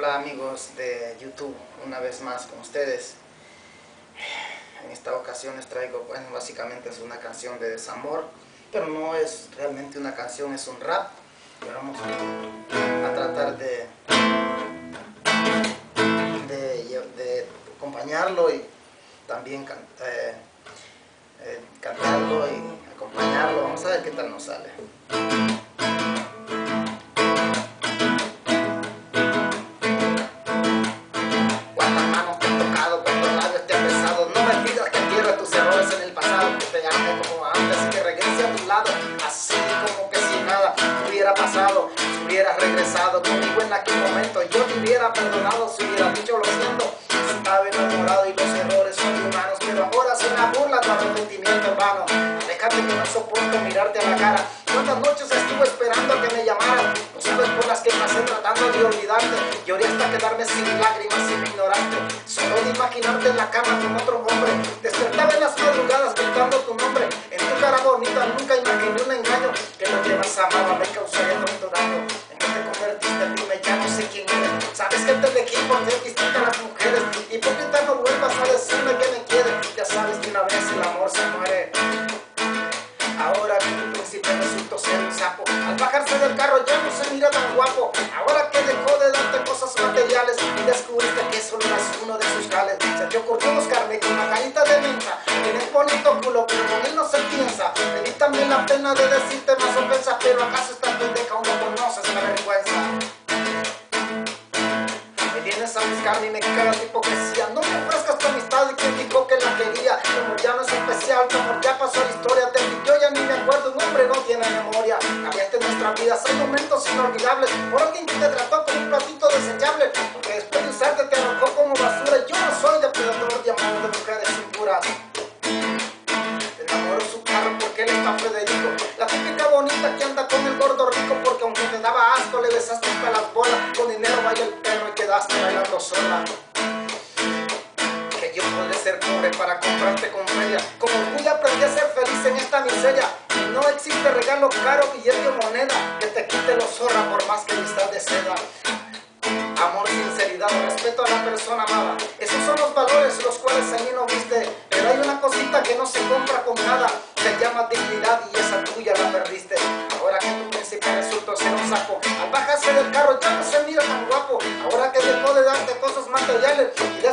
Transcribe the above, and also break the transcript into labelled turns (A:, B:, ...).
A: Hola amigos de YouTube, una vez más con ustedes. En esta ocasión les traigo, bueno, básicamente es una canción de desamor, pero no es realmente una canción, es un rap. Y ahora vamos a tratar de acompañarlo y también cantarlo y acompañarlo. Vamos a ver qué tal nos sale. Así como que si nada hubiera pasado, si hubieras regresado conmigo en aquel momento, yo te hubiera perdonado si hubieras dicho lo siento. Si estaba enamorado y los errores son humanos, pero ahora se me burla tu arrepentimiento hermano. Déjate que no soporto mirarte a la cara. Cuántas noches estuve esperando a que me llamaras, no sabes por las que pasé tratando de olvidarte. Lloré hasta quedarme sin lágrimas, sin ignorarte, solo de imaginarte en la cama con otro hombre. Despertaba en las madrugadas gritando tu nombre. En tu cara bonita nunca imaginé un engaño, que lo que más amaba me causaría tanto daño. En que te convertiste, dime, ya no sé quién eres. Sabes que te elegí por ser distinta a las mujeres. Hipócrita, no vuelvas a decirme que me quieres. Ya sabes que una vez el amor se muere. Ahora que tu príncipe resultó ser un sapo, al bajarse del carro ya no se mira tan guapo. Ahora que dejó de darte cosas materiales y descubriste que solo eras uno de sus jales, se te ocurrió buscarme con una carita de menta. Tienes bonito culo, pero con él no se piensa. Me di también la pena de decirte más ofensas, pero acaso esta pendeja aún no conoces la vergüenza. Me vienes a buscar y me cagas de hipocresía. No me ofrezcas tu amistad y quien dijo que la quería. Tu amor ya no es especial, tu amor ya pasó a la historia. Yo ya ni me acuerdo, un hombre no tiene memoria. Cambiaste nuestras vidas, hay momentos inolvidables por alguien que te trató como un platito desechable, porque después de usarte te arrojó como basura. Yo no soy depredador de amor de mujeres impuras. Te enamoró su carro porque él está Federico, la típica bonita que anda con el gordo rico, porque aunque te daba asco le besaste hasta las bolas. Con dinero vaya el perro y quedaste bailando sola. Que yo podré ser pobre para comprarte con feria, como orgullo aprendí a ser feliz en esta miseria. Y no existe regalo caro, billete o moneda que te quite lo zorra por más que vistas de seda. Amor, sinceridad, respeto a la persona amada, esos son los valores los cuales en mí no viste. Pero hay una cosita que no se compra con nada, se llama dignidad y esa tuya la perdiste. Ahora que tu príncipe resultó ser un sapo, al bajarse del carro ya no se mira tan guapo. Ahora que dejó de darte cosas materiales y de